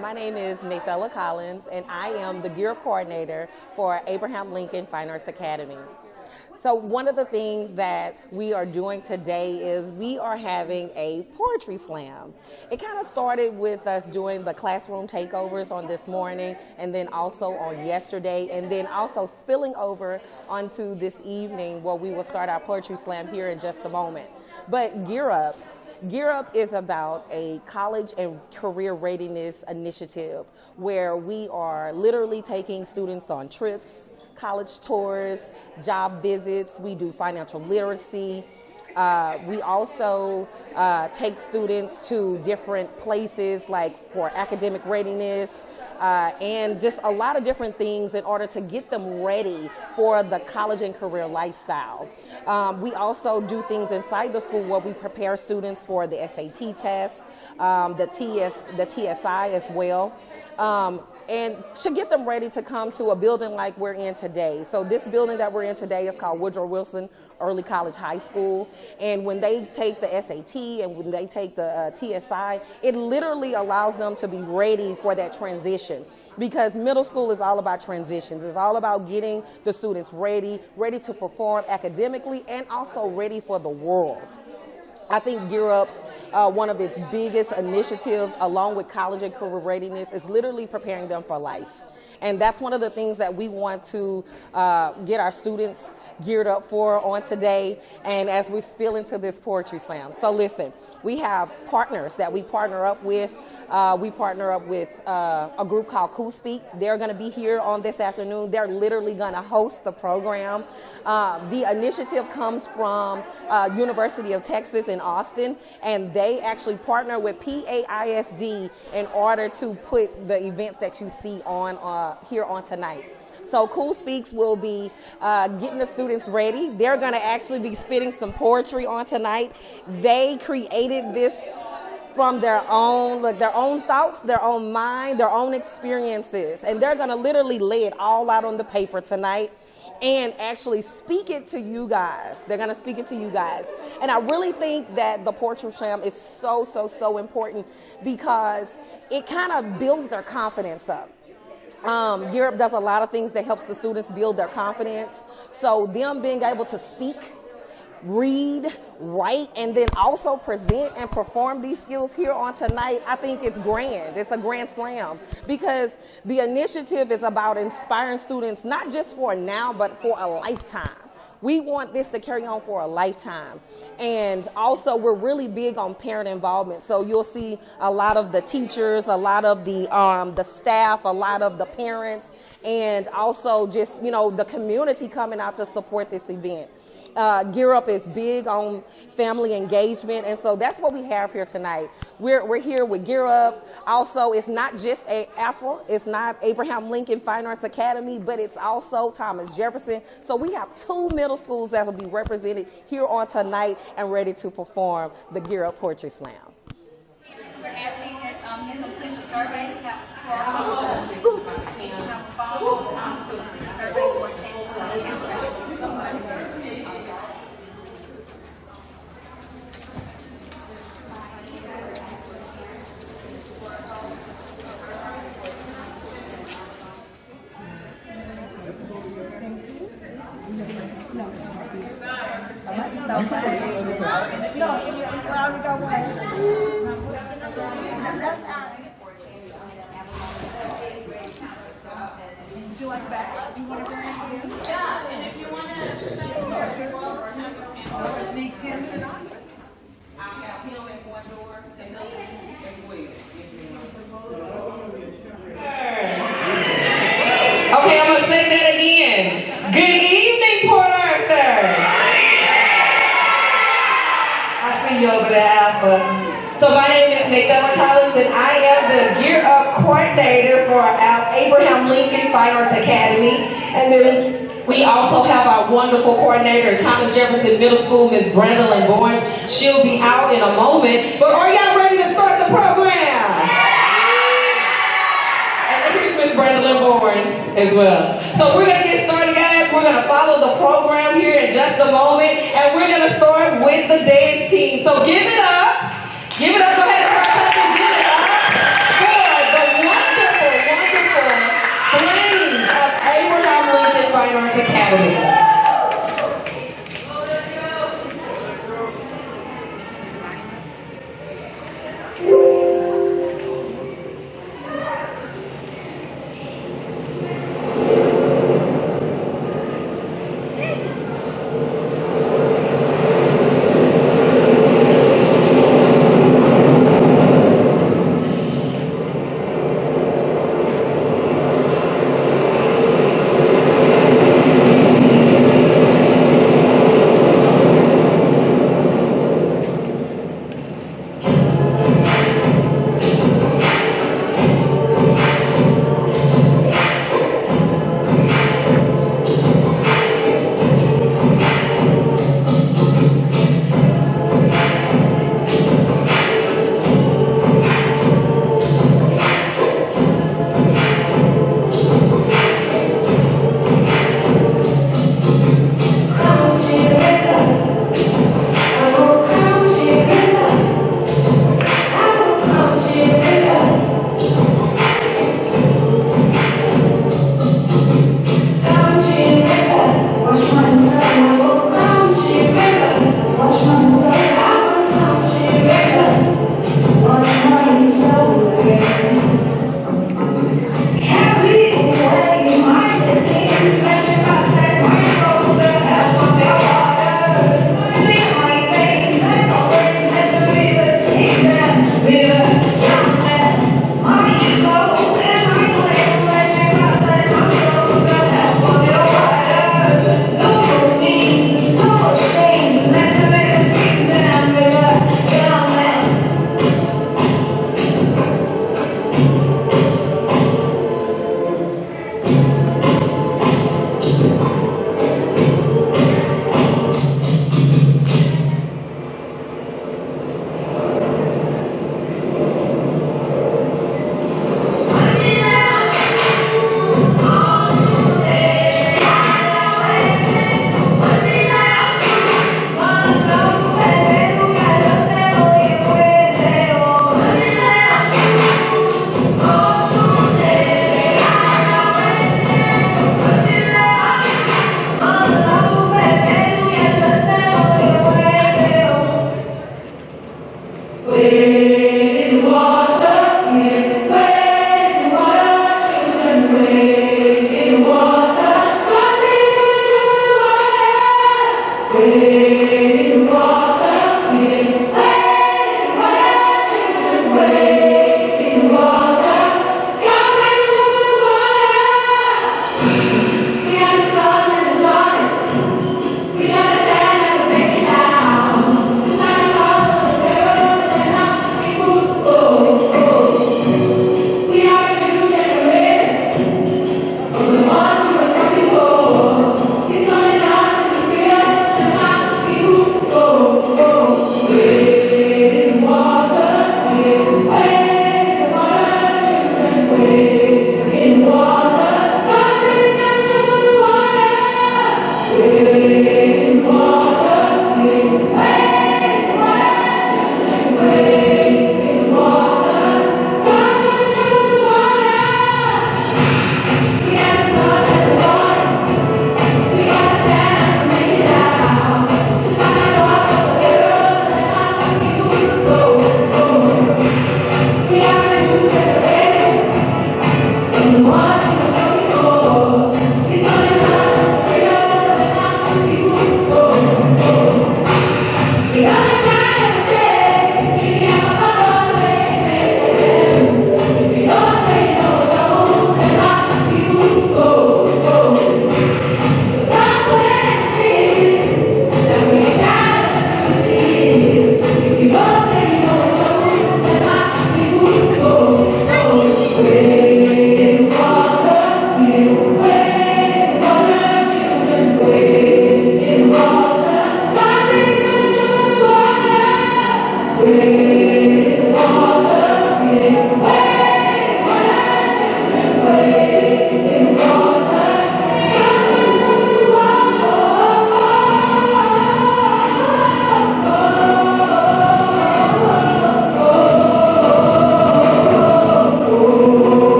my name is Michaela Collins, and I am the Gear Coordinator for Abraham Lincoln Fine Arts Academy. So one of the things that we are doing today is we are having a poetry slam. It kind of started with us doing the classroom takeovers on this morning, and then also on yesterday, and then also spilling over onto this evening where we will start our poetry slam here in just a moment. But Gear Up is about a college and career readiness initiative where we are literally taking students on trips, college tours, job visits. We do financial literacy. We also take students to different places like for academic readiness and just a lot of different things in order to get them ready for the college and career lifestyle. We also do things inside the school where we prepare students for the SAT test, the TSI as well. And to get them ready to come to a building like we're in today. So this building that we're in today is called Woodrow Wilson Early College High School. And when they take the SAT and when they take the TSI, it literally allows them to be ready for that transition. Because middle school is all about transitions. It's all about getting the students ready to perform academically and also ready for the world. I think Gear Up's one of its biggest initiatives, along with college and career readiness, is literally preparing them for life. And that's one of the things that we want to get our students geared up for on today, and as we spill into this poetry slam. So listen, we have partners that we partner up with. We partner up with a group called Cool Speak. They're going to be here on this afternoon. They're literally going to host the program. The initiative comes from University of Texas in Austin, and they actually partner with PAISD in order to put the events that you see on here on tonight. So Cool Speaks will be getting the students ready. They're going to actually be spitting some poetry on tonight. They created this from their own thoughts, their own mind, their own experiences. And they're going to literally lay it all out on the paper tonight and actually speak it to you guys. They're going to speak it to you guys. And I really think that the poetry slam is so important because it kind of builds their confidence up. Gear Up does a lot of things that helps the students build their confidence. So them being able to speak, read, write, and then also present and perform these skills here on tonight, I think it's grand. It's a grand slam because the initiative is about inspiring students not just for now, but for a lifetime. We want this to carry on for a lifetime. And also we're really big on parent involvement. So you'll see a lot of the teachers, a lot of the staff, a lot of the parents, and also just, the community coming out to support this event. Gear Up is big on family engagement, and so that's what we have here tonight. We're here with Gear Up. Also, it's not just ALFAA, it's not Abraham Lincoln Fine Arts Academy, but it's also Thomas Jefferson. So we have 2 middle schools that will be represented here on tonight and ready to perform the Gear Up Poetry Slam. We're asking that you complete the survey for a chance to Okay, I'm going to say that again. Good evening, Port Arthur. I see you over there, ALFAA. So my name is Michaela Collins, and I am the Gear Up Coordinator for Abraham Lincoln Fine Arts Academy. And then we also have our wonderful coordinator at Thomas Jefferson Middle School, Ms. Brandolyn Barnes. She'll be out in a moment. But are y'all ready to start the program? Brandolyn Barnes as well. So we're going to get started, guys. We're going to follow the program here in just a moment, and we're going to start with the dance team. So give it up. Give it up. Go ahead and start clapping. Give it up for the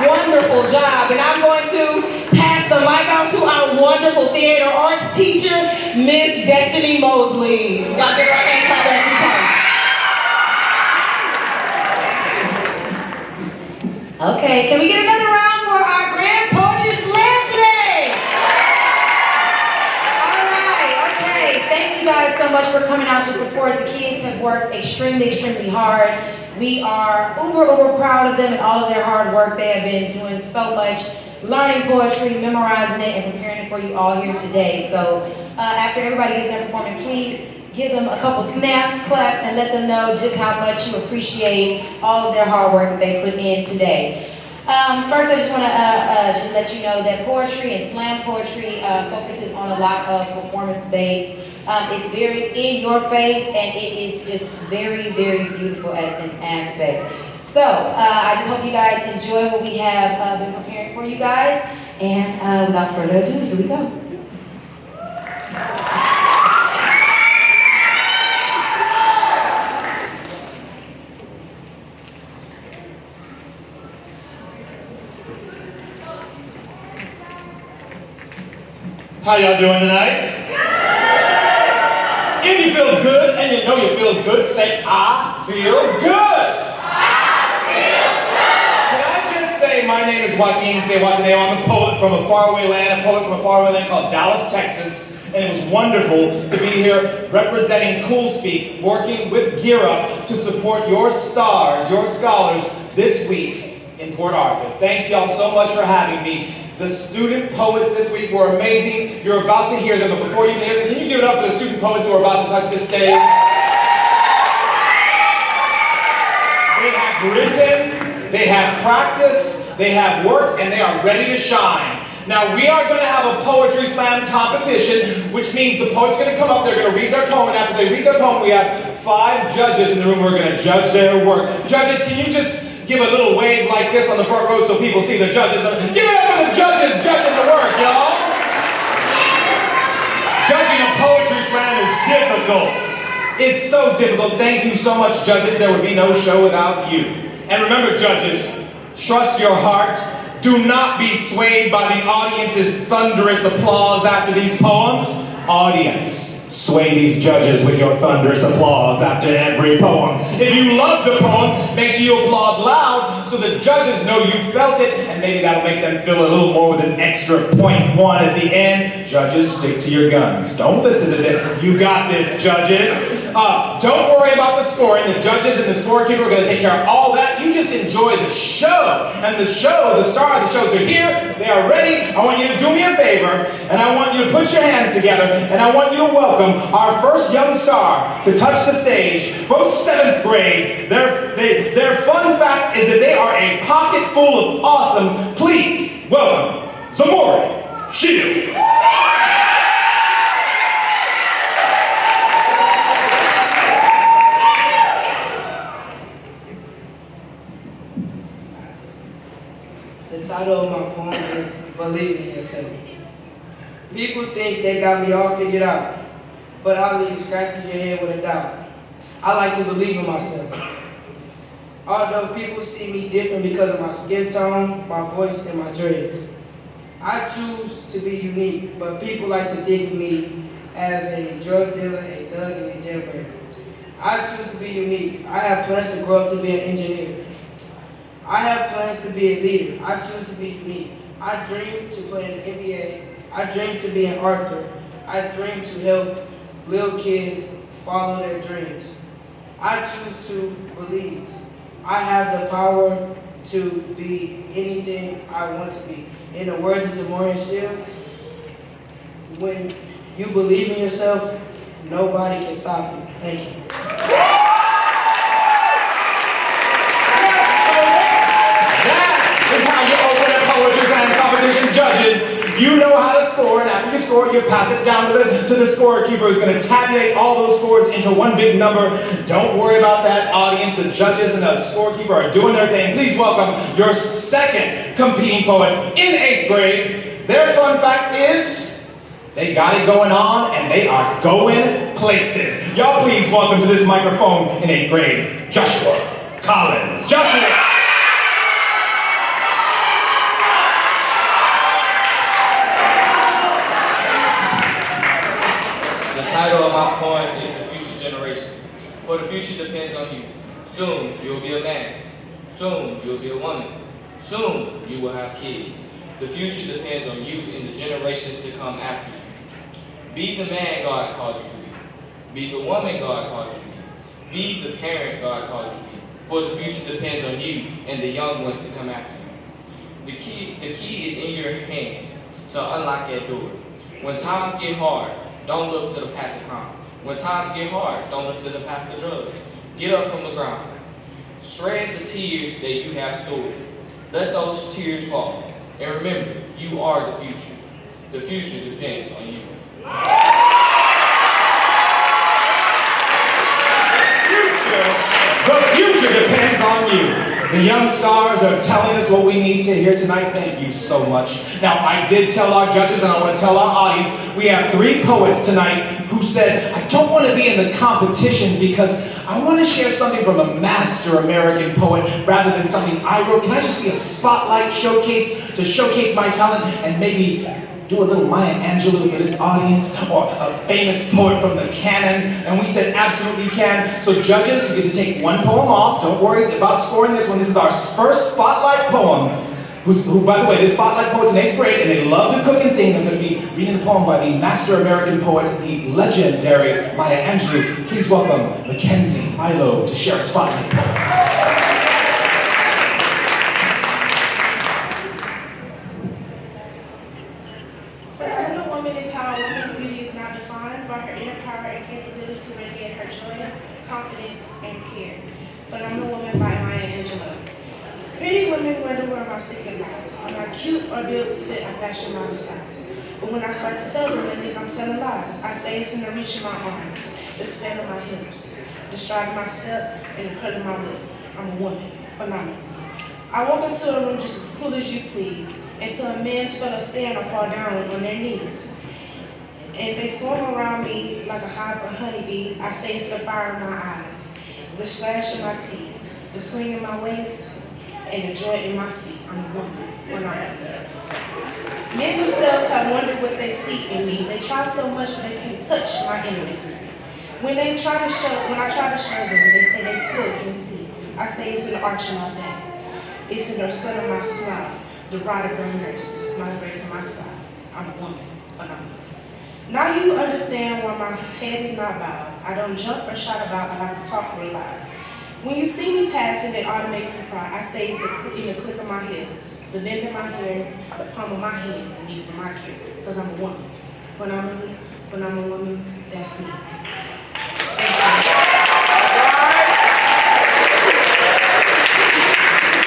wonderful job. And I'm going to pass the mic on to our wonderful theater arts teacher, Miss Destiny Mosley. Y'all give her a hand clap as she comes. Okay, can we get another round for our Grand Poetry Slam today? All right, okay. Thank you guys so much for coming out to support. The kids have worked extremely, extremely hard. We are uber proud of them and all of their hard work. They have been doing so much, learning poetry, memorizing it, and preparing it for you all here today. So after everybody gets done performing, please give them a couple snaps, claps, and let them know just how much you appreciate all of their hard work that they put in today. First, I just want to just let you know that poetry and slam poetry focuses on a lot of performance-based. It's very in your face, and it is just very, very beautiful as an aspect. So I just hope you guys enjoy what we have been preparing for you guys. And without further ado, here we go. How y'all doing tonight? If you feel good and you know you feel good, say, I feel good. Can I just say, my name is Joaquin Sewataneo. I'm a poet from a faraway land, called Dallas, Texas. And it was wonderful to be here representing Cool Speak, working with Gear Up to support your stars, your scholars this week in Port Arthur. Thank y'all so much for having me. The student poets this week were amazing. You're about to hear them, but before you can hear them, can you give it up for the student poets who are about to touch this stage? They have written, they have practiced, they have worked, and they are ready to shine. Now, we are going to have a poetry slam competition, which means the poet's going to come up, they're going to read their poem, and after they read their poem, we have 5 judges in the room who are going to judge their work. Judges, can you just give a little wave like this on the front row so people see the judges? Give it up for the judges judging the work, y'all! Judging a poetry slam is difficult. It's so difficult. Thank you so much, judges. There would be no show without you. And remember, judges, trust your heart. Do not be swayed by the audience's thunderous applause after these poems. Audience, sway these judges with your thunderous applause after every poem. If you loved a poem, make sure you applaud loud so the judges know you felt it, and maybe that'll make them feel a little more with an extra 0.1 at the end. Judges, stick to your guns. Don't listen to them. You got this, judges. Don't worry about the scoring. The judges and the scorekeeper are going to take care of all that. You just enjoy the show. And the show, the star of the shows are here. They are ready. I want you to do me a favor, and I want you to put your hands together, and I want you to welcome our first young star to touch the stage from 7th grade. Their fun fact is that they are a pocket full of awesome. Please welcome Zamora Shields. The title of my poem is Believe in Yourself. People think they got me all figured out, but I'll leave scratching your head with a doubt. I like to believe in myself. Although people see me different because of my skin tone, my voice, and my dreads. I choose to be unique, but people like to think of me as a drug dealer, a thug, and a jailbreaker. I choose to be unique. I have plans to grow up to be an engineer. I have plans to be a leader. I choose to be unique. I dream to play in the NBA. I dream to be an author. I dream to help little kids follow their dreams. I choose to believe. I have the power to be anything I want to be. In the words of Zamora Shields, when you believe in yourself, nobody can stop you. Thank you. Poetry slam competition judges, you know how to score, and after you score, you pass it down to the scorekeeper who's going to tabulate all those scores into one big number. Don't worry about that, audience. The judges and the scorekeeper are doing their thing. Please welcome your second competing poet in 8th grade. Their fun fact is they got it going on, and they are going places. Y'all please welcome to this microphone in 8th grade, Joshua Collins. Joshua! woman. Soon, you will have kids. The future depends on you and the generations to come after you. Be the man God called you to be. Be the woman God called you to be. Be the parent God called you to be. For the future depends on you and the young ones to come after you. The key is in your hand to unlock that door. When times get hard, don't look to the path of crime. When times get hard, don't look to the path of drugs. Get up from the ground. Shred the tears that you have stored. Let those tears fall. And remember, you are the future. The future depends on you. The future depends on you. The young stars are telling us what we need to hear tonight. Thank you so much. Now, I did tell our judges, and I want to tell our audience, we have 3 poets tonight who said, I don't want to be in the competition because I want to share something from a master American poet rather than something I wrote. Can I just be a spotlight showcase to showcase my talent and maybe do a little Maya Angelou for this audience, or a famous poet from the canon? And we said, absolutely you can. So judges, you get to take 1 poem off. Don't worry about scoring this one. This is our first spotlight poem. Who, by the way, this spotlight poet's in 8th grade, and they love to cook and sing. I'm going to be reading a poem by the master American poet, the legendary Maya Angelou. Please welcome Mackenzie Milo to share a spotlight poem. Confidence and care. Phenomenal Woman by Maya Angelou. Pretty women wonder where my secret lies. I'm not cute or built to fit a fashion model size. But when I start to tell them, they think I'm telling lies. I say it's in the reach of my arms, the span of my hips, the stride of my step, and the cut of my lip. I'm a woman. Phenomenal. I walk into a room just as cool as you please, until a man's fella stand or fall down on their knees. And they swarm around me like a hive of honeybees. I say it's the fire in my eyes, the slash in my teeth, the swing in my waist, and the joy in my feet. I'm a woman. Phenomenal. Men themselves have wondered what they see in me. They try so much, but they can't touch my inner mystery. When I try to show them, they say they still can't see. I say it's in the arch of my day. It's in the sun of my smile, the rod of her nurse, my grace and my style. I'm a woman. Phenomenal. Now you understand why my head is not bowed. I don't jump or shout about, I like to talk real loud. When you see me passing, it ought to make you cry. I say it's in the click of my heels, the bend of my hair, the palm of my hand, the need for my care, because I'm a woman. Phenomenally, phenomenal woman, that's me.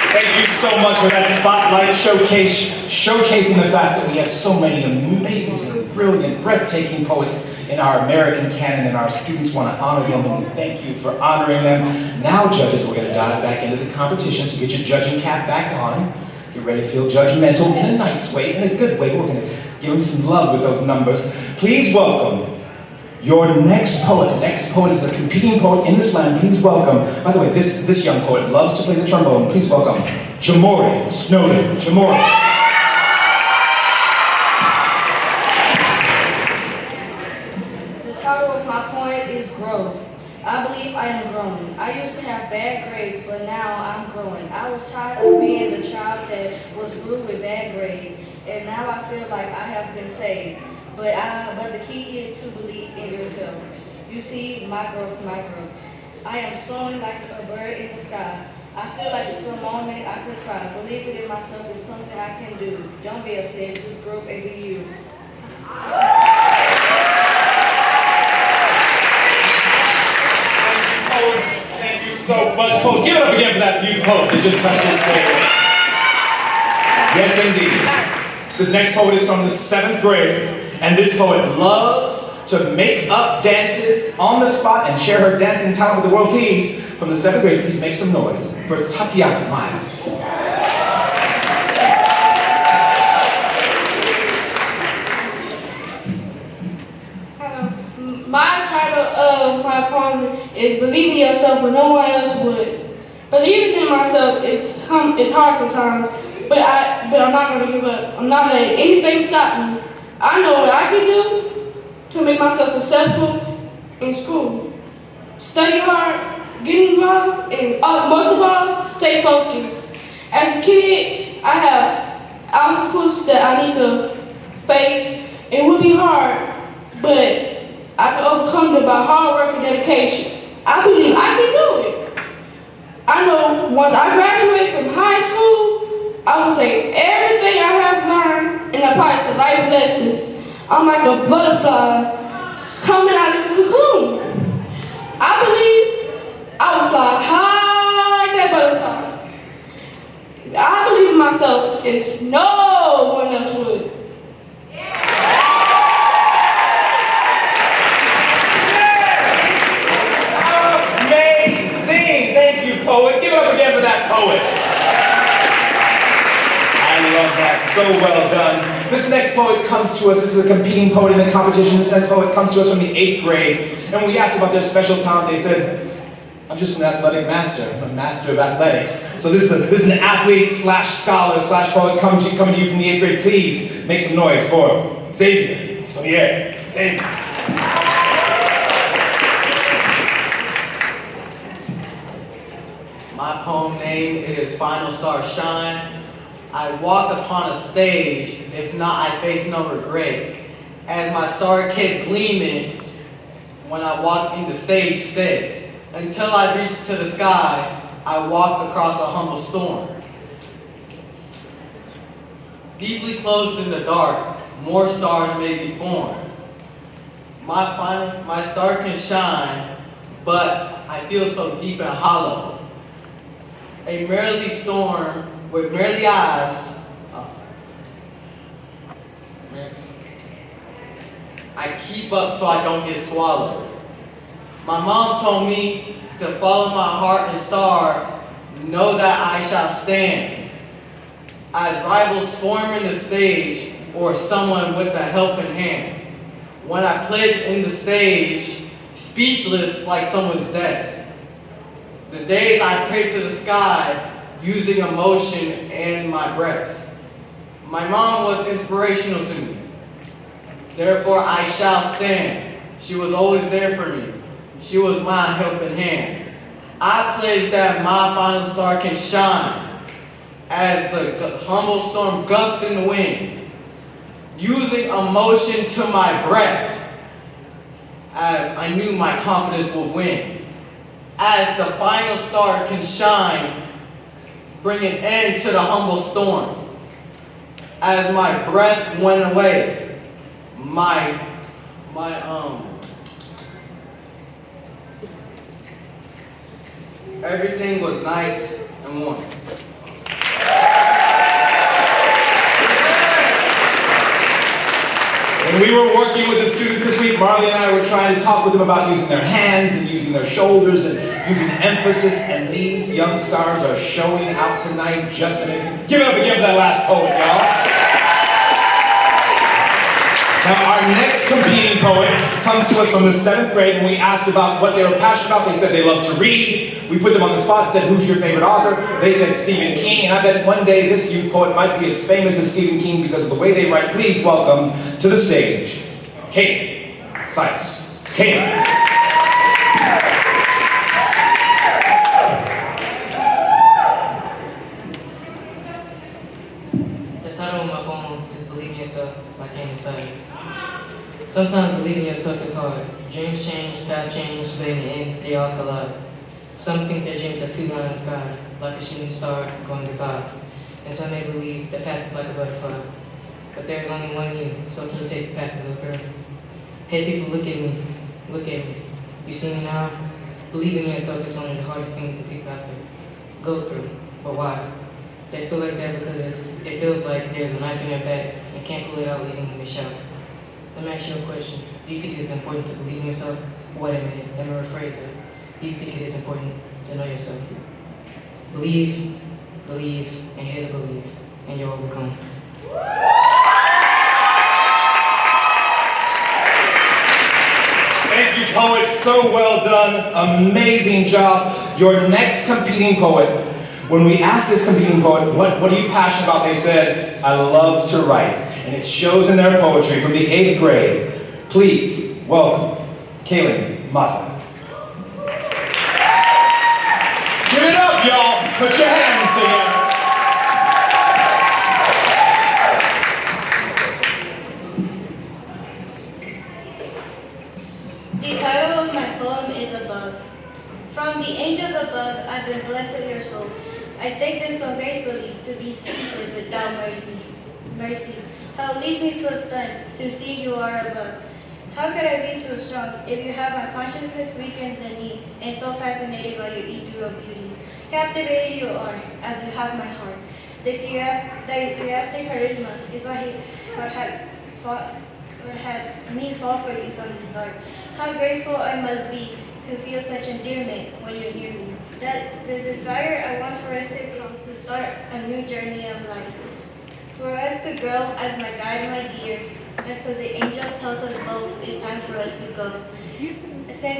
Thank you so much for that spotlight showcase, showcasing the fact that we have so many amazing, brilliant, breathtaking poets in our American canon, and our students want to honor them, and we thank you for honoring them. Now, judges, we're going to dive back into the competition, so get your judging cap back on. Get ready to feel judgmental in a nice way, in a good way. We're going to give them some love with those numbers. Please welcome your next poet. The next poet is a competing poet in the slam. Please welcome, by the way, this young poet loves to play the trombone. Please welcome Jamori Snowden. Jamori. The title of my poem is Growth. I believe I am growing. I used to have bad grades, but now I'm growing. I was tired of being the child that was grew with bad grades, and now I feel like I have been saved. But the key is to believe in yourself. You see, my growth. I am soaring like a bird in the sky. I feel like it's a moment I could cry. Believing in myself is something I can do. Don't be upset, just grow up and be you. Thank you so much, poet. Give it up again for that youth poet that just touched this stage. Yes, indeed. This next poet is from the 7th grade. And this poet loves to make up dances on the spot and share her dancing talent with the world. Please, from the 7th grade, please make some noise for Tatiana Miles. Hello. My title of my poem is Believe in Yourself When No One Else Would. Believing in myself is hard sometimes, but I'm not going to give up. I'm not letting anything stop me. I know what I can do to make myself successful in school. Study hard, get involved, and most of all, stay focused. As a kid, I have obstacles that I need to face. It would be hard, but I can overcome them by hard work and dedication. I believe I can do it. I know once I graduate from high school, I will say everything I have learned and apply it to life lessons. I'm like a butterfly coming out of the cocoon. I believe I will fly high like that butterfly. I believe in myself if no one else would. Amazing! Thank you, poet. Give it up again for that poet. I love that. So well done. This next poet comes to us. This is a competing poet in the competition. This next poet comes to us from the 8th grade. And when we asked about their special talent, they said, I'm just an athletic master. I'm a master of athletics. So this is an athlete slash scholar slash poet coming to you from the 8th grade. Please make some noise for Xavier Sova. Xavier. My poem name is Final Star Shine. I walk upon a stage, if not I face no regret. As my star kept gleaming when I walked in the stage set. Until I reached to the sky, I walked across a humble storm. Deeply closed in the dark, more stars may be formed. My star can shine, but I feel so deep and hollow. A merely storm with merely eyes. I keep up so I don't get swallowed. My mom told me to follow my heart and star, know that I shall stand. As rivals form in the stage, or someone with a helping hand. When I pledge in the stage, speechless like someone's death. The days I pray to the sky, using emotion and my breath. My mom was inspirational to me. Therefore I shall stand. She was always there for me. She was my helping hand. I pledge that my final star can shine as the humble storm gusts in the wind, using emotion to my breath as I knew my confidence would win. As the final star can shine, bring an end to the humble storm. As my breath went away, everything was nice and warm. When we were working with the students this week, Marley and I were trying to talk with them about using their hands and using their shoulders and using emphasis, and these young stars are showing out tonight just to make... Give it up again for that last poet, y'all. Now, our next competing poet comes to us from the 7th grade, and we asked about what they were passionate about. They said they love to read. We put them on the spot and said, who's your favorite author? They said Stephen King, and I bet one day this youth poet might be as famous as Stephen King because of the way they write. Please welcome to the stage, Kayn M. Kayn. The title of my poem is Believe in Yourself by Kayn M. Sometimes believing in yourself is hard. Dreams change, paths change, but in the end, they all collide. Some think their dreams are too high in the sky, like a shooting star going goodbye. And some may believe the path is like a butterfly. But there's only one you, so can you take the path and go through? Hey people, look at me. Look at me. You see me now? Believing in yourself is one of the hardest things that people have to go through. But why? They feel like that because it feels like there's a knife in their back and can't pull it out leaving them to shout. Let me ask you a question. Do you think it is important to believe in yourself? Wait a minute, let me rephrase that. Do you think it is important to know yourself? Believe, and here to believe, and you'll overcome. Thank you, poets. So well done. Amazing job. Your next competing poet, when we asked this competing poet, what are you passionate about? They said, I love to write. And it shows in their poetry from the 8th grade. Please welcome Kayn M. Give it up, y'all. Put your hands together. without mercy. How leaves me so stunned to see you are above. How could I be so strong if you have my consciousness weakened the knees and so fascinated by your ethereal beauty? Captivated you are, as you have my heart. The enthusiastic charisma is what had me fall for you from the start. How grateful I must be to feel such endearment when you're near me. That the desire I want for us to start a new journey of life. For us to grow as my guide, my dear, until the angels tells us both it's time for us to go. Since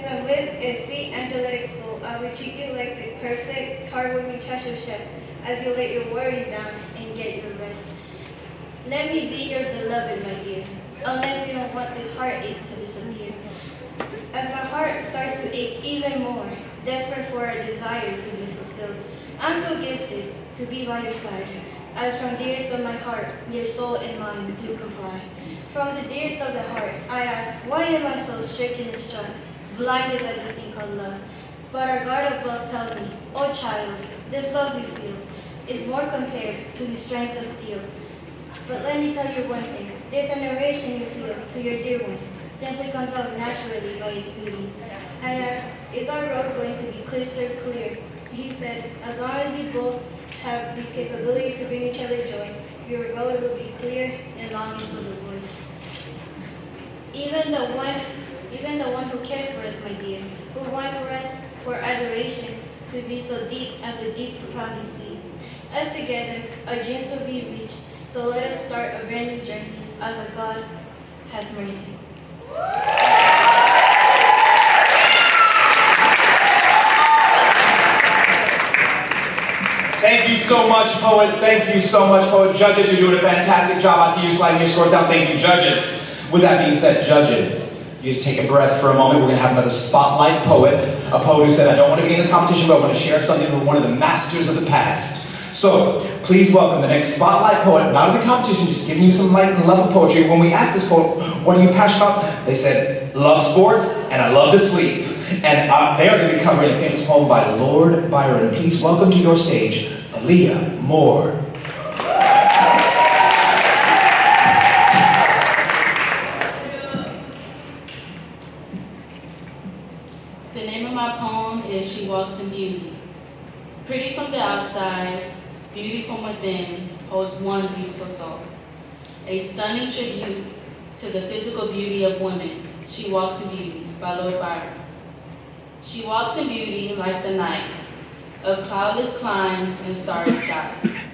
I'm with a sweet angelic soul, I will treat you like the perfect, heartwarming treasure chest as you let your worries down and get your rest. Let me be your beloved, my dear, unless you don't want this heartache to disappear. As my heart starts to ache even more, desperate for a desire to be fulfilled, I'm so gifted to be by your side. As from dearest of my heart, your soul and mind do comply. From the dearest of the heart, I ask, why am I so stricken and struck, blinded by this thing called love? But our God above tells me, oh child, this love we feel is more compared to the strength of steel. But let me tell you one thing, this admiration you feel to your dear one simply comes out naturally by its beauty. I asked, is our road going to be crystal clear? He said, as long as you both have the capability to bring each other joy, your road will be clear and long into the void. Even the one who cares for us, my dear, who wants for us for adoration to be so deep as the deep upon the sea. Us together, our dreams will be reached, so let us start a brand new journey as our God has mercy. Thank you so much, poet. Thank you so much, poet. Judges, you're doing a fantastic job. I see you sliding your scores down. Thank you, judges. With that being said, judges, you just take a breath for a moment. We're going to have another spotlight poet, a poet who said, I don't want to be in the competition, but I want to share something with one of the masters of the past. So, please welcome the next spotlight poet, not in the competition, just giving you some light and love of poetry. When we asked this poet, what are you passionate about? They said, love sports, and I love to sleep. And they are going to be covering a famous poem by Lord Byron. Please welcome to your stage, Aaliyah Moore. The name of my poem is She Walks in Beauty. Pretty from the outside, beauty from within holds one beautiful soul. A stunning tribute to the physical beauty of women. She walks in beauty by Lord Byron. She walks in beauty like the night of cloudless climes and starry skies,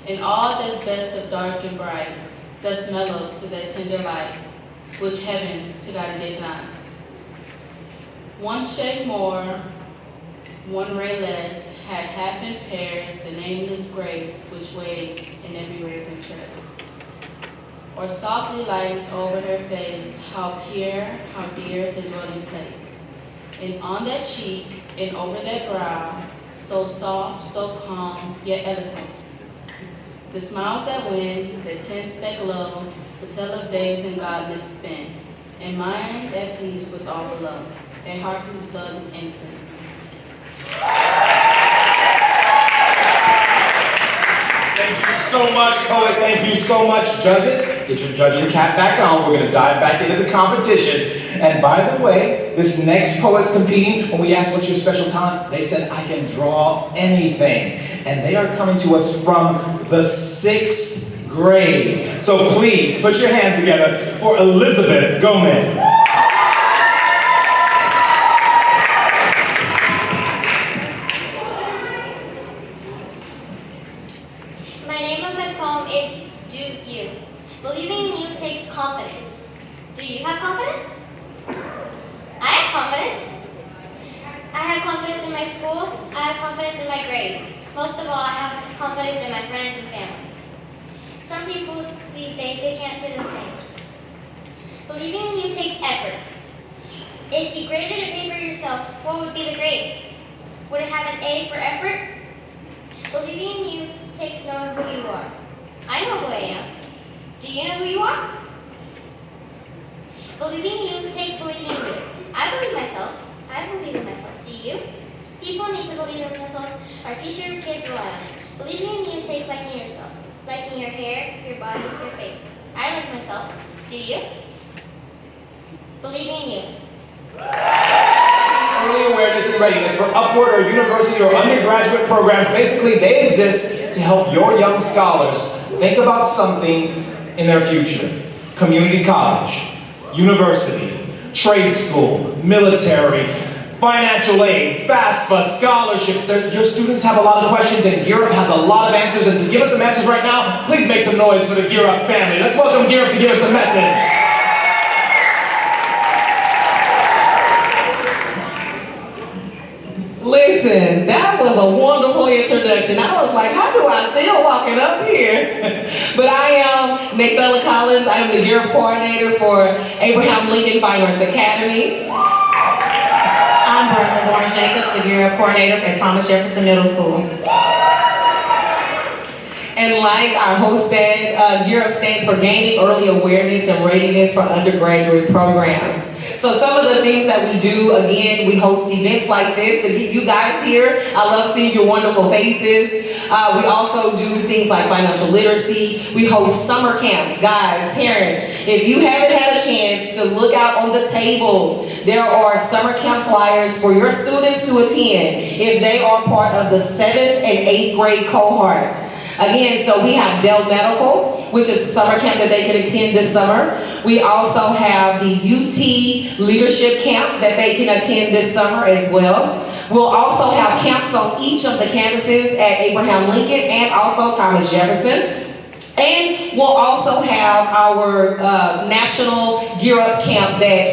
and all that's best of dark and bright, thus mellow to that tender light, which heaven to God declines. One shade more, one ray less, had half impaired the nameless grace which waves in every raven tress. Or softly light over her face, how pure, how dear the dwelling place. And on that cheek, and over that brow, so soft, so calm, yet eloquent. The smiles that win, the tints that glow, the tell of days in godless spent. And mind at peace with all below, a heart whose love is innocent. Thank you so much, poet. Thank you so much, judges. Get your judging cap back on. We're going to dive back into the competition. And by the way, this next poet's competing. When we asked what's your special talent, they said, I can draw anything. And they are coming to us from the 6th grade. So please put your hands together for Elizabeth Gomez. My name of my poem is Do You. Believing in you takes confidence. Do you have confidence? I have confidence. I have confidence in my school. I have confidence in my grades. Most of all, I have confidence in my friends and family. Some people these days, they can't say the same. Believing in you takes effort. If you graded a paper yourself, what would be the grade? Would it have an A for effort? Believing in you takes knowing who you are. I know who I am. Do you know who you are? Believing in you takes believing in you. I believe myself. I believe in myself. Do you? People need to believe in themselves. Our future kids rely on it. Believing in you takes in your hair, your body, your face. I like myself. Do you? Believing in you. Early awareness and readiness for upward or university or undergraduate programs. Basically, they exist to help your young scholars think about something in their future. Community college, university, trade school, military, financial aid, FAFSA, scholarships. Your students have a lot of questions and Gear Up has a lot of answers. And to give us some answers right now, please make some noise for the Gear Up family. Let's welcome Gear Up to give us a message. Listen, that was a wonderful introduction. I was like, how do I feel walking up here? But I am Michaela Collins. I am the Gear Up coordinator for Abraham Lincoln Fine Arts Academy. I'm Marley Jacobs, the Gear Up coordinator at Thomas Jefferson Middle School. And like our host said, Gear Up stands for Gaining Early Awareness and Readiness for Undergraduate Programs. So some of the things that we do, again, we host events like this to get you guys here. I love seeing your wonderful faces. We also do things like financial literacy. We host summer camps. Guys, parents, if you haven't had a chance to look out on the tables, there are summer camp flyers for your students to attend if they are part of the 7th and 8th grade cohort. Again, so we have Dell Medical, which is a summer camp that they can attend this summer. We also have the UT Leadership Camp that they can attend this summer as well. We'll also have camps on each of the campuses at Abraham Lincoln and also Thomas Jefferson. And we'll also have our National Gear Up Camp that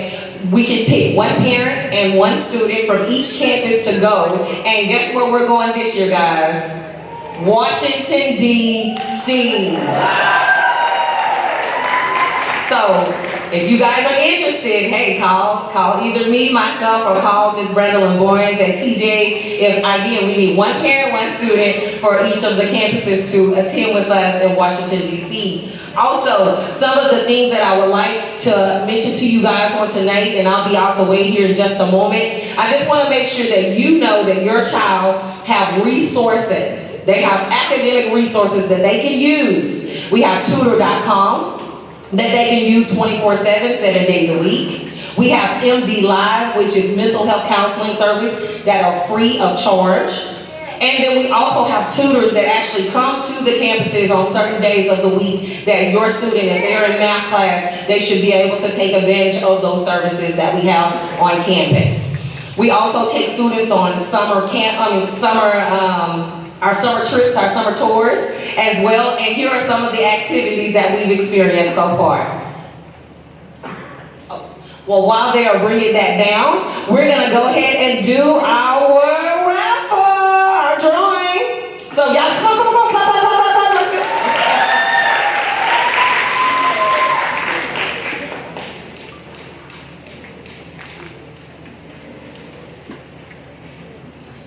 we can pick one parent and one student from each campus to go. And guess where we're going this year, guys? Washington, D.C. So, if you guys are interested, hey, call either me, myself, or call Ms. Brandolyn Boyens at TJ. If, again, we need one parent, one student for each of the campuses to attend with us in Washington, D.C. Also, some of the things that I would like to mention to you guys on tonight, and I'll be out the way here in just a moment. I just want to make sure that you know that your child have resources. They have academic resources that they can use. We have tutor.com that they can use 24/7, 7 days a week. We have MD Live, which is mental health counseling service that are free of charge. And then we also have tutors that actually come to the campuses on certain days of the week that your student, if they're in math class, they should be able to take advantage of those services that we have on campus. We also take students on our summer trips, our summer tours as well. And here are some of the activities that we've experienced so far. Well, while they are bringing that down, we're gonna go ahead and do our raffle, our drawing. So y'all come, let's go.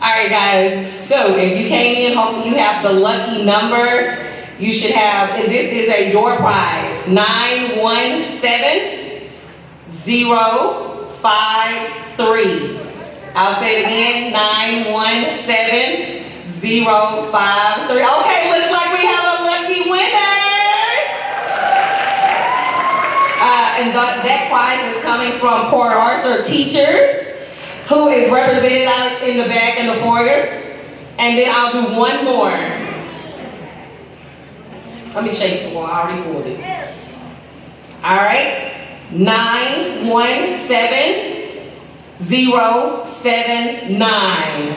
All right, guys, so if you came in, hopefully you have the lucky number. You should have, and this is a door prize, 917-053. I'll say it again, 917-053. Okay, looks like we have a lucky winner. And that prize is coming from Port Arthur Teachers, who is represented out in the back in the foyer. And then I'll do one more. Let me shake the wall, I already pulled it. All right, 917-079.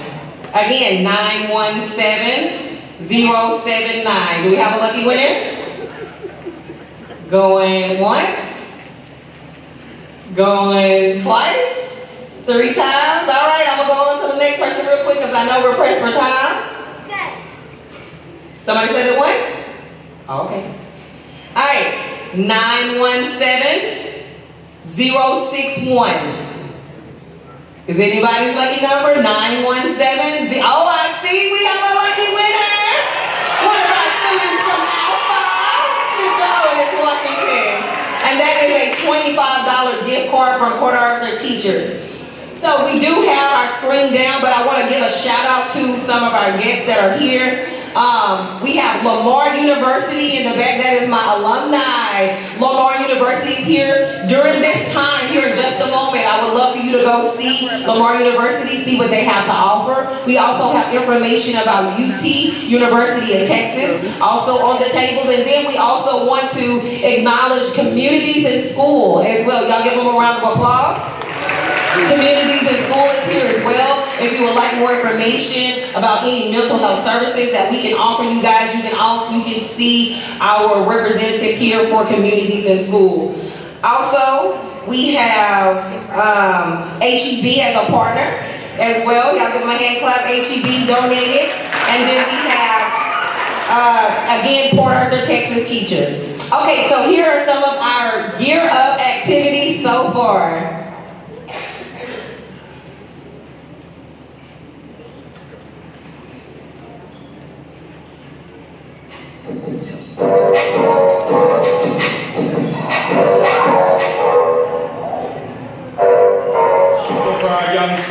Again, 917-079. Do we have a lucky winner? Going once, going twice, 3 times. All right, I'm gonna go on to the next person real quick because I know we're pressed for time. Okay. Somebody said it won? Okay. All right, 917-061. Is anybody's lucky number? 917. Oh, I see we have a lucky winner. One of our students from ALFAA, Mr. Otis Washington. And that is a $25 gift card from Port Arthur Teachers. So we do have our screen down, but I want to give a shout out to some of our guests that are here. We have Lamar University in the back. That is my alumni. Lamar University is here during this time. Here in just a moment, I would love for you to go see Lamar University, see what they have to offer. We also have information about UT, University of Texas, also on the tables. And then we also want to acknowledge communities in school as well. Y'all give them a round of applause. Communities in school is here as well. If you would like more information about any mental health services that we can offer you guys, you can see our representative here for communities in school. Also, we have HEB as a partner as well. Y'all give them a hand clap. HEB donated. And then we have, again, Port Arthur, Texas teachers. Okay, so here are some of our Gear Up activities so far.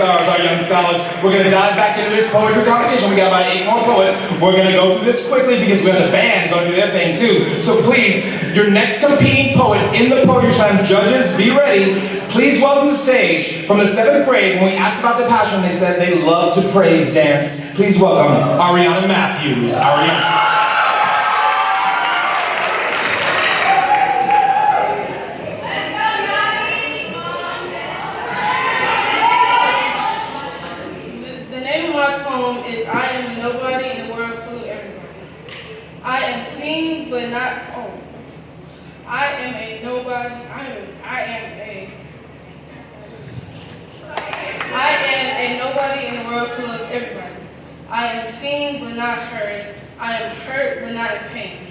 Our young scholars, we're going to dive back into this poetry competition. We got about 8 more poets. We're going to go through this quickly because we have the band going to do their thing too. So please, your next competing poet in the Poetry Slam, judges, be ready. Please welcome to the stage from the 7th grade. When we asked about their passion, they said they love to praise dance. Please welcome Ariana Matthews. Ariana. But not, I am a nobody, I am a nobody in a world full of everybody. I am seen but not heard. I am hurt but not in pain.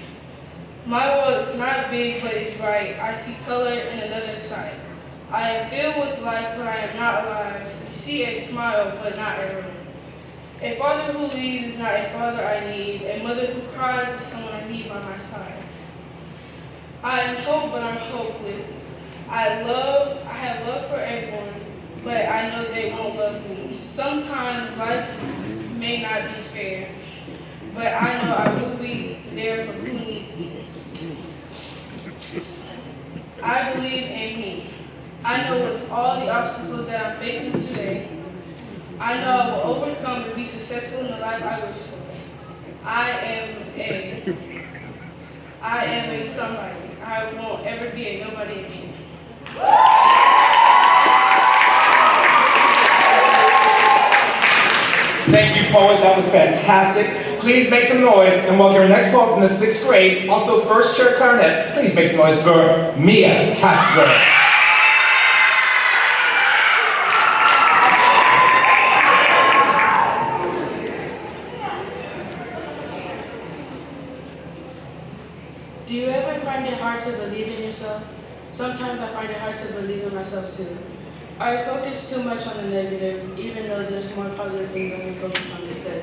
My world is not big but it's bright. I see color in another sight. I am filled with life but I am not alive. You see a smile but not a room. A father who leaves is not a father I need. A mother who cries is someone I need by my side. I am hope, but I'm hopeless. I have love for everyone, but I know they won't love me. Sometimes life may not be fair, but I know I will be there for who needs me. I believe in me. I know with all the obstacles that I'm facing today, I know I will overcome and be successful in the life I wish for. I am a somebody. I won't ever be a nobody again. Thank you, poet. That was fantastic. Please make some noise and welcome your next poet from the 6th grade, also first chair clarinet. Please make some noise for Mia Castro. Do you ever find it hard to believe in yourself? Sometimes I find it hard to believe in myself too. I focus too much on the negative, even though there's more positive things I can focus on instead.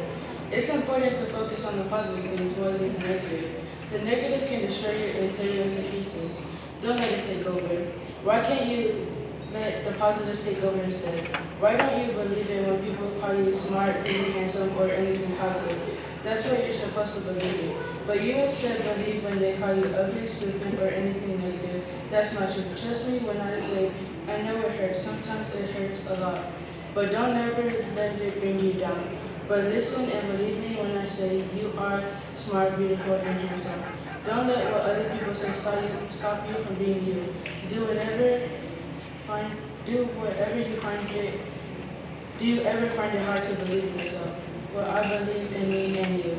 It's important to focus on the positive things more than the negative. The negative can destroy you and tear you into pieces. Don't let it take over. Why can't you let the positive take over instead? Why don't you believe it when people call you smart, really handsome, or anything positive? That's what you're supposed to believe in. But you instead believe when they call you ugly, stupid, or anything negative. That's not true. Trust me when I say, I know it hurts. Sometimes it hurts a lot. But don't ever let it bring you down. But listen and believe me when I say you are smart, beautiful, and handsome. Don't let what other people say stop you from being you. Do whatever you find it. Do you ever find it hard to believe in yourself? Well, I believe in me and you.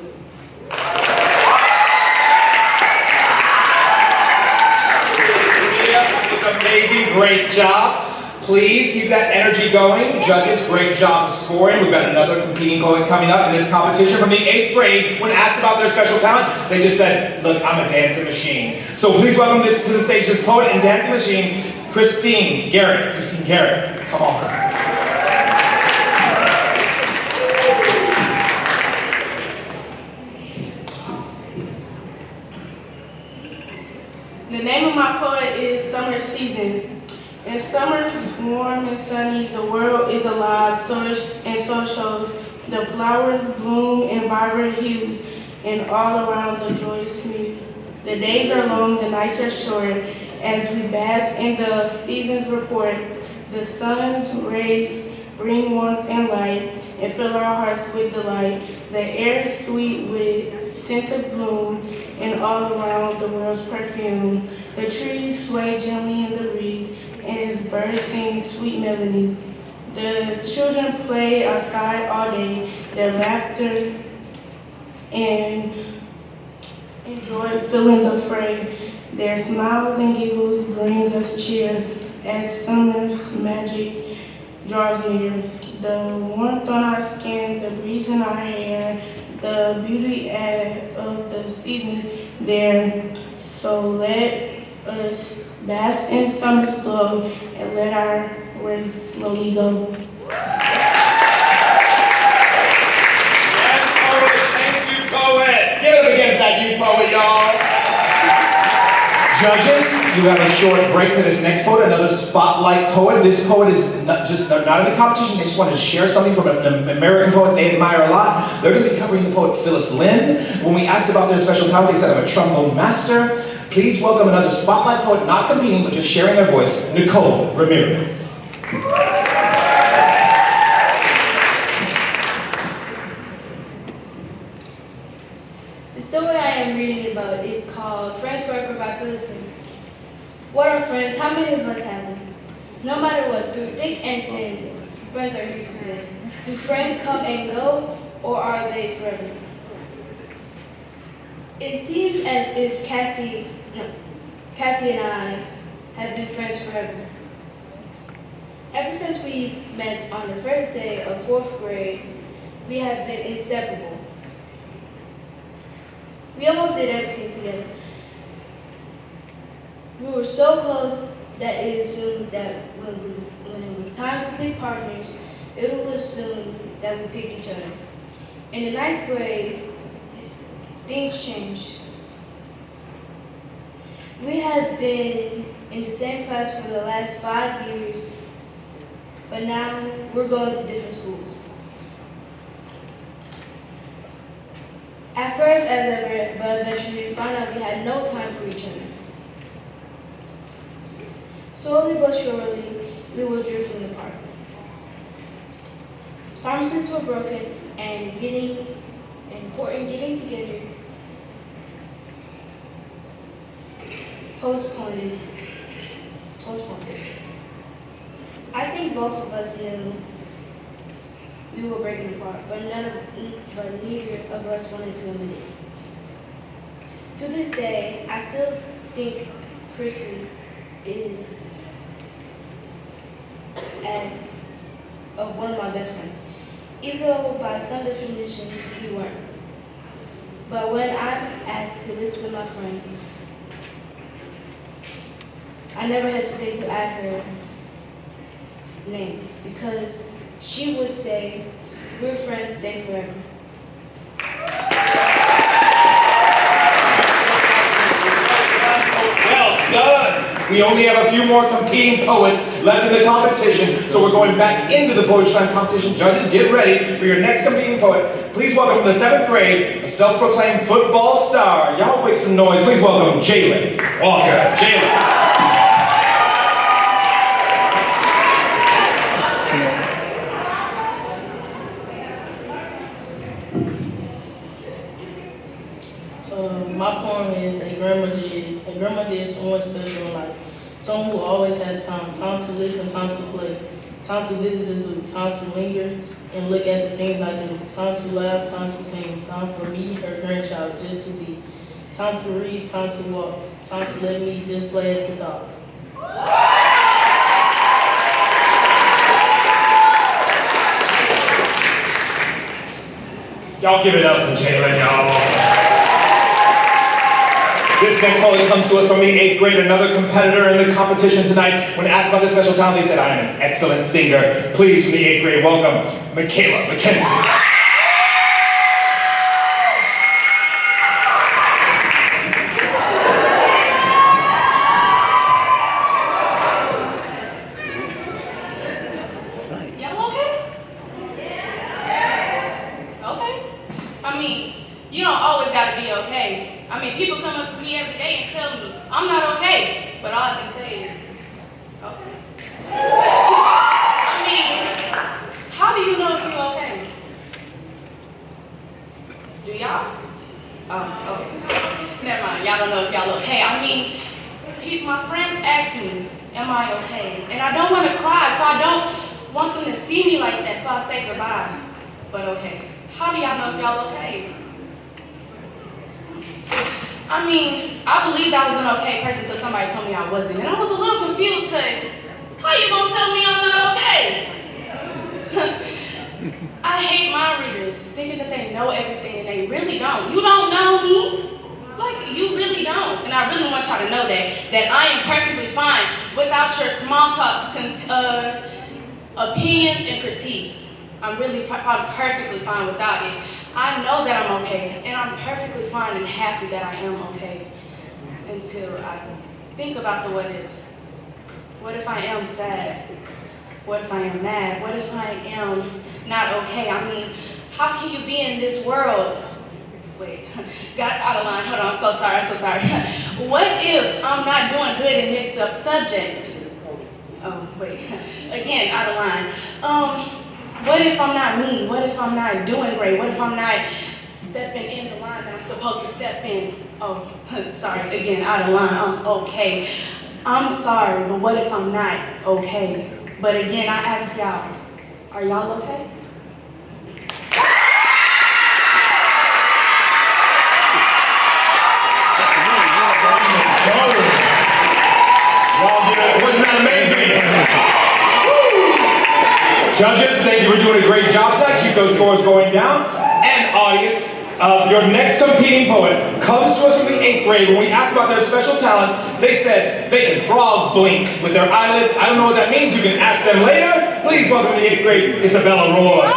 That was amazing. Great job. Please keep that energy going. Judges, great job scoring. We've got another competing poet coming up in this competition from the 8th grade. When asked about their special talent, they just said, look, I'm a dancing machine. So please welcome this to the stage, this poet and dancing machine, Christine Garrett. Christine Garrett, come on. The name of my poet is Summer Season. In summer's warm and sunny, the world is alive, and so shows the flowers bloom in vibrant hues. and all around the joyous muse. The days are long, the nights are short, as we bask in the season's report. The sun's rays bring warmth and light, and fill our hearts with delight. The air is sweet with scent of bloom, and all around the world's perfume. The trees sway gently in the breeze, and its birds sing sweet melodies. The children play outside all day, their laughter and joy filling the fray. Their smiles and giggles bring us cheer as summer's magic draws near. The warmth on our skin, the breeze in our hair, the beauty of the seasons there. So let us bask in summer's glow and let our words slowly go. Poet. Give it up again for that youth poet, y'all. Judges, you have a short break for this next poet, another spotlight poet. This poet is not in the competition, they just want to share something from an American poet they admire a lot. They're going to be covering the poet Phyllis Lynn. When we asked about their special talent, they said I'm a trombone master. Please welcome another spotlight poet, not competing, but just sharing their voice, Nicole Ramirez. The story I am reading about is called Friends Forever by Phyllis Lynn. What are friends? How many of us have them? No matter what, through thick and thin, friends are here to stay. Do friends come and go, or are they forever? It seems as if Cassie and I have been friends forever. Ever since we met on the first day of 4th grade, we have been inseparable. We almost did everything together. We were so close that it assumed that when it was time to pick partners, it would assume that we picked each other. In the 9th grade, things changed. We have been in the same class for the last 5 years, but now we're going to different schools. At first, as ever, but eventually we found out we had no time for each other. Slowly but surely, we were drifting apart. Promises were broken, and getting together postponed. I think both of us knew we were breaking apart, but neither of us wanted to admit it. To this day, I still think Chrissy is as one of my best friends, even though by some definitions we weren't. But when I'm asked to list to my friends, I never hesitate to add her name because she would say, "We're friends, stay forever." Well done. We only have a few more competing poets left in the competition, so we're going back into the Poetry Slam competition. Judges, get ready for your next competing poet. Please welcome from the 7th grade, a self-proclaimed football star. Y'all make some noise. Please welcome Jayen Walker. Jayen. My poem is a grandmother is someone special in life. Someone who always has time to listen, time to play, time to visit the zoo, time to linger and look at the things I do, time to laugh, time to sing, time for me, her grandchild, just to be, time to read, time to walk, time to let me just play at the dock. Y'all give it up for Jayen, y'all. This next poet comes to us from the 8th grade, another competitor in the competition tonight. When asked about their special talent, they said, "I am an excellent singer." Please, from the 8th grade, welcome Michaela McKenzie. Y'all okay? Okay. I mean, you don't always got I mean, people come up to me every day and tell me I'm not okay, but all I can say is, okay. I mean, how do you know if you're okay? Do y'all? Oh, okay. Never mind. Y'all don't know if y'all okay. I mean, my friends ask me, am I okay? And I don't want to cry, so I don't want them to see me like that, so I say goodbye. But okay. How do y'all know if y'all okay? I mean, I believed I was an okay person until somebody told me I wasn't. And I was a little confused because how you gonna tell me I'm not okay? I hate mind readers, thinking that they know everything and they really don't. You don't know me. Like, you really don't. And I really want y'all to know that I am perfectly fine without your small talks, opinions, and critiques. I'm perfectly fine without it. I know that I'm okay, and I'm perfectly fine and happy that I am okay until I think about the what ifs. What if I am sad? What if I am mad? What if I am not okay? I mean, how can you be in this world? Wait, got out of line. Hold on, I'm so sorry. What if I'm not doing good in this subject? Oh, wait, again, out of line. What if I'm not me? What if I'm not doing great? What if I'm not stepping in the line that I'm supposed to step in? Oh, sorry, again, out of line. I'm okay. I'm sorry, but what if I'm not okay? But again, I ask y'all, are y'all okay? Wasn't that amazing? Judges, thank you for doing a great job tonight. Keep those scores going down. And audience, your next competing poet comes to us from the 8th grade. When we asked about their special talent, they said they can frog blink with their eyelids. I don't know what that means. You can ask them later. Please welcome to the 8th grade, Isabella Roy.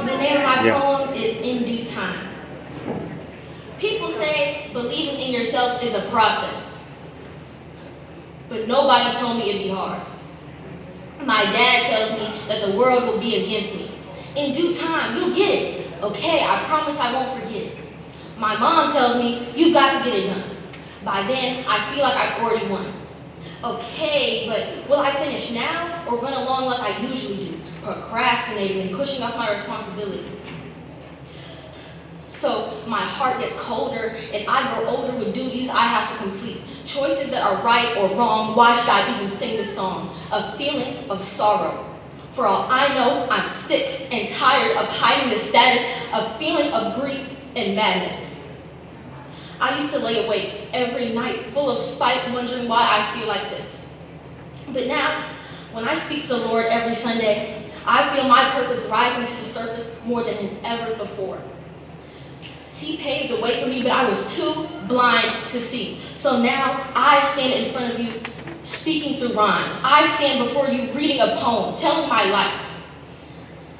The name of my poem is In Due Time. People say believing in yourself is a process, but nobody told me it'd be hard. My dad tells me that the world will be against me. In due time, you'll get it. Okay, I promise I won't forget it. My mom tells me, you've got to get it done. By then, I feel like I've already won. Okay, but will I finish now or run along like I usually do, procrastinating and pushing off my responsibilities? So my heart gets colder and I grow older with duties I have to complete. Choices that are right or wrong, why should I even sing this song? A feeling of sorrow. For all I know, I'm sick and tired of hiding the status of feeling of grief and madness. I used to lay awake every night full of spite, wondering why I feel like this. But now, when I speak to the Lord every Sunday, I feel my purpose rising to the surface more than is ever before. He paved the way for me, but I was too blind to see. So now I stand in front of you speaking through rhymes. I stand before you reading a poem, telling my life.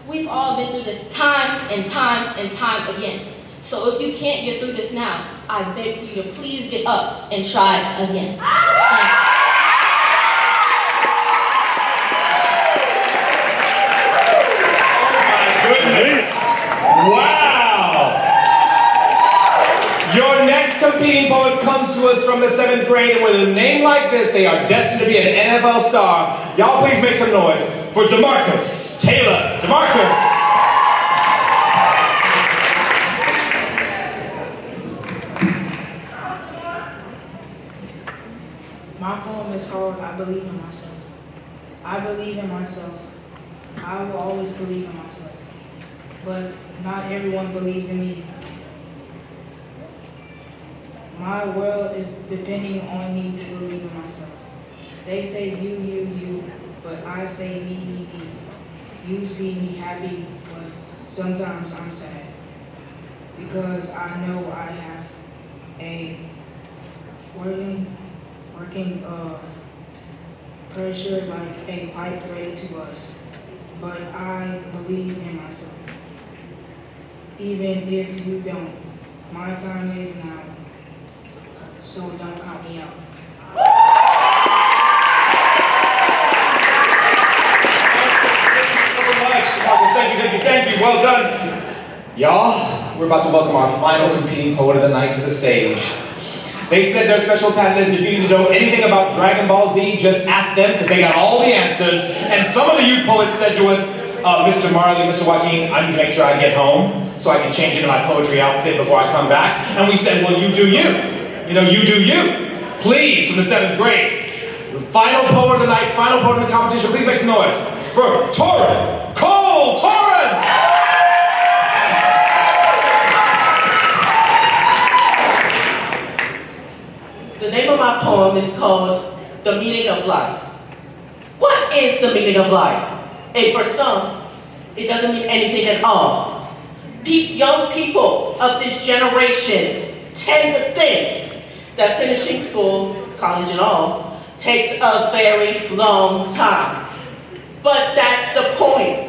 We've all been through this time and time and time again. So if you can't get through this now, I beg for you to please get up and try again. Oh my goodness. Wow. Your next competing poet comes to us from the 7th grade, and with a name like this, they are destined to be an NFL star. Y'all please make some noise for Demarcus Taylor. Demarcus. My poem is called I Believe in Myself. I believe in myself. I will always believe in myself. But not everyone believes in me. My world is depending on me to believe in myself. They say you, but I say me. You see me happy, but sometimes I'm sad. Because I know I have a working pressure like a pipe ready to bust. But I believe in myself. Even if you don't, my time is now. So don't count me out. Thank you. Well done. Y'all, we're about to welcome our final competing poet of the night to the stage. They said their special talent is if you need to know anything about Dragon Ball Z, just ask them because they got all the answers. And some of the youth poets said to us, Mr. Marley, Mr. Joaquin, I need to make sure I get home so I can change into my poetry outfit before I come back. And we said, well, you do you. You know, you do you. Please, from the 7th grade, the final poet of the night, final poet of the competition, please make some noise for Torren Cole. Torren! The name of my poem is called The Meaning of Life. What is the meaning of life? And for some, it doesn't mean anything at all. Young people of this generation tend to think that finishing school, college and all, takes a very long time. But that's the point.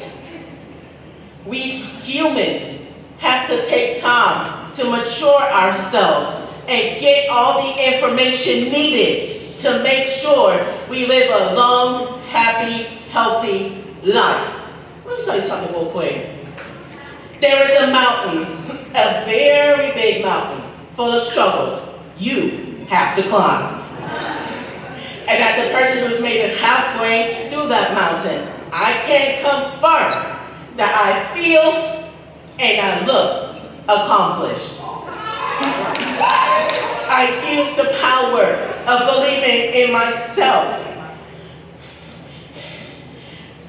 We humans have to take time to mature ourselves and get all the information needed to make sure we live a long, happy, healthy life. Let me tell you something real quick. There is a mountain, a very big mountain, full of struggles you have to climb. And as a person who's made it halfway through that mountain, I can confirm that I feel and I look accomplished. I use the power of believing in myself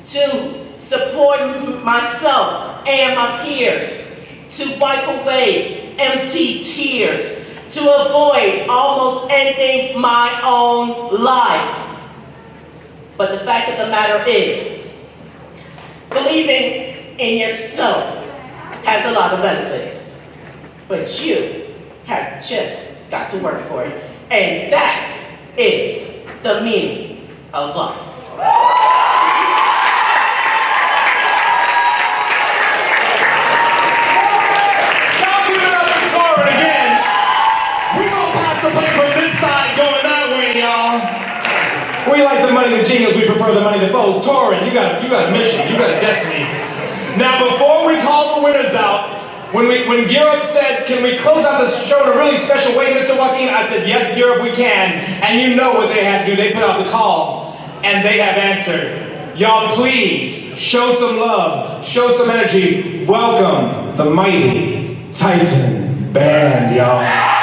to support myself and my peers, to wipe away empty tears, to avoid almost ending my own life. But the fact of the matter is, believing in yourself has a lot of benefits, but you have just got to work for it. And that is the meaning of life. Now give it up for Torren again. We're going to pass the plate from this side going that way, y'all. We like the money that jingles, we prefer the money that folds. Torren, you got a mission, you got a destiny. Now before we call the winners out, when Garrett said, can we close out this show in a really special way, Mr. Joaquin? I said, yes, Garrett, we can. And you know what they had to do. They put out the call, and they have answered. Y'all, please, show some love, show some energy. Welcome the mighty Titan Band, y'all.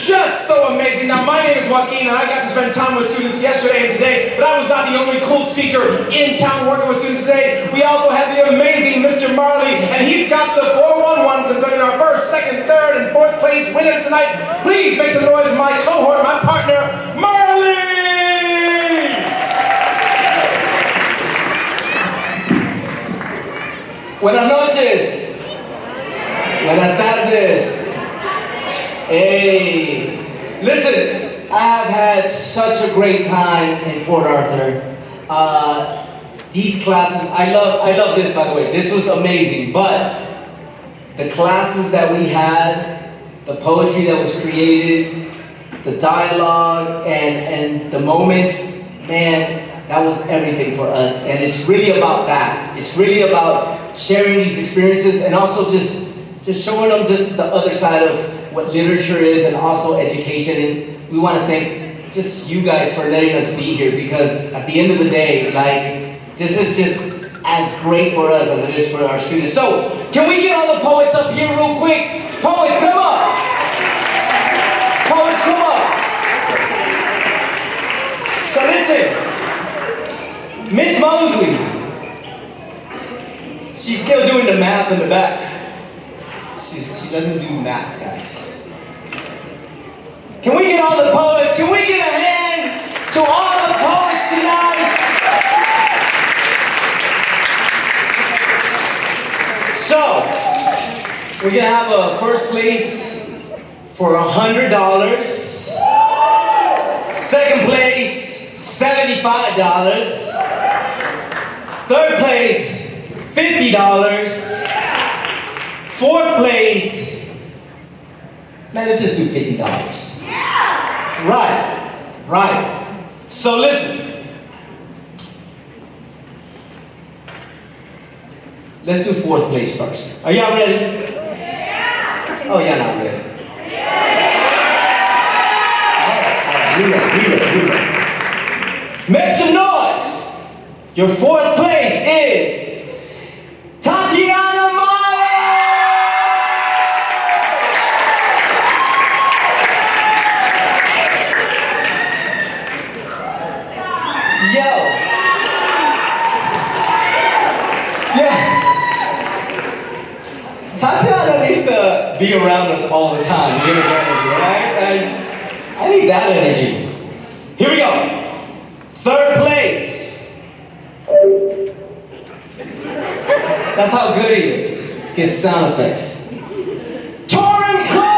just so amazing. Now, my name is Joaquin, and I got to spend time with students yesterday and today, but I was not the only cool speaker in town working with students today. We also have the amazing Mr. Marley, and he's got the 411 concerning our first, second, third, and fourth place winners tonight. Please make some noise for my cohort, my partner, Marley! Buenas noches. Buenas tardes. Hey, listen, I have had such a great time in Port Arthur. These classes, I love this, by the way. This was amazing, but the classes that we had, the poetry that was created, the dialogue, and the moments, man, that was everything for us. And it's really about that. It's really about sharing these experiences and also just showing them just the other side of what literature is and also education. And we want to thank just you guys for letting us be here, because at the end of the day, like, this is just as great for us as it is for our students. So, can we get all the poets up here real quick? Poets, come up! Poets, come up! So listen, Miss Mosley, she's still doing the math in the back. She doesn't do math, guys. Can we get all the poets? Can we get a hand to all the poets tonight? So, we're gonna have a first place for $100. Second place, $75. Third place, $50. Fourth place, man, let's just do $50. Right. So listen. Let's do fourth place first. Are y'all ready? Oh, y'all not ready. We ready. Make some noise. Your fourth place is Tatiana Miles. Tatiana needs to be around us all the time. Give us energy, right? I need that energy. Here we go. Third place. That's how good he is. Gets sound effects. Torren Cole!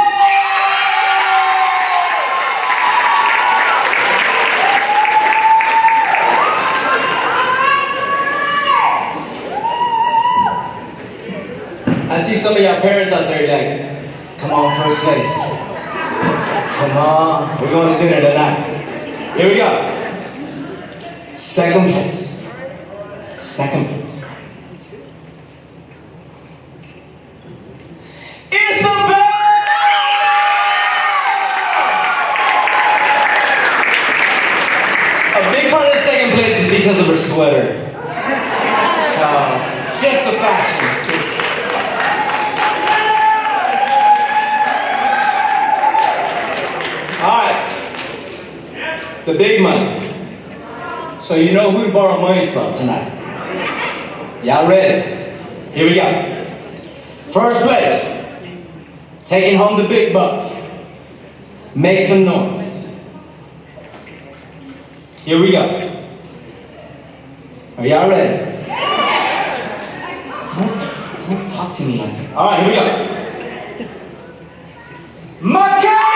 I see some of y'all parents out there like, come on, first place. Come on, we're going to dinner tonight. Here we go. Second place. Isabella! A big part of the second place is because of her sweater. So, just the fashion. Alright, the big money. So you know who to borrow money from tonight. Y'all ready? Here we go. First place, taking home the big bucks. Make some noise. Here we go. Are y'all ready? Don't talk to me like that. Alright, here we go. Michaela!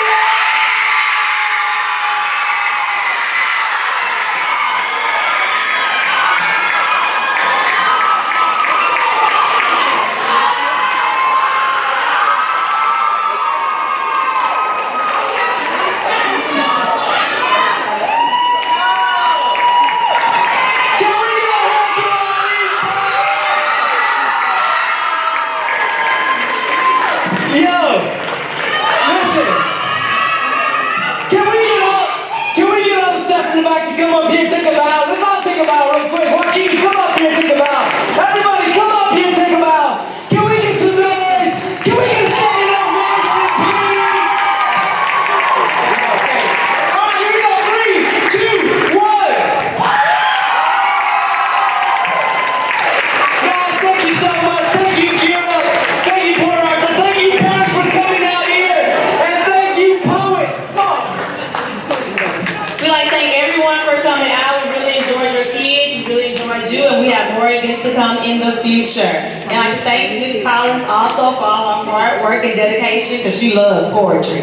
come in the future. And I thank Ms. Collins also for all her hard work and dedication because she loves poetry.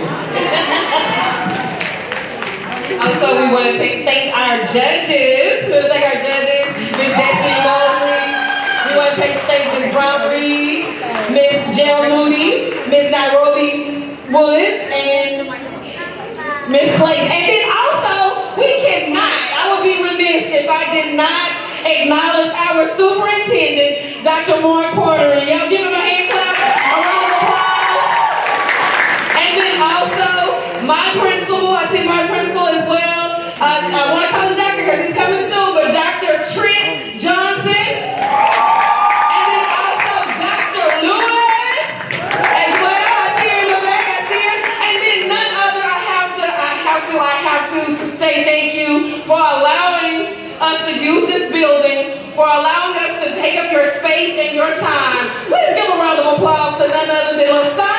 Also, we want to thank our judges. We want to thank our judges, Ms. Destiny Mosley. We want to thank Ms. Brown Reed, Ms. Jill Moody, Ms. Nairobi Woods, and Ms. Clayton. And then also, we cannot, I would be remiss if I did not acknowledge our superintendent, Dr. Warren Porter. Y'all give him a hand clap, a round of applause. And then also, my principal, I see my principal as well. I want to call him doctor because he's coming soon, but Dr. Trent Johnson. And then also Dr. Lewis as well. I see her in the back, I see her. And then none other, I have to say thank you for allowing us to use this building, for allowing us to take up your space and your time. Please give a round of applause to none other than LaSalle.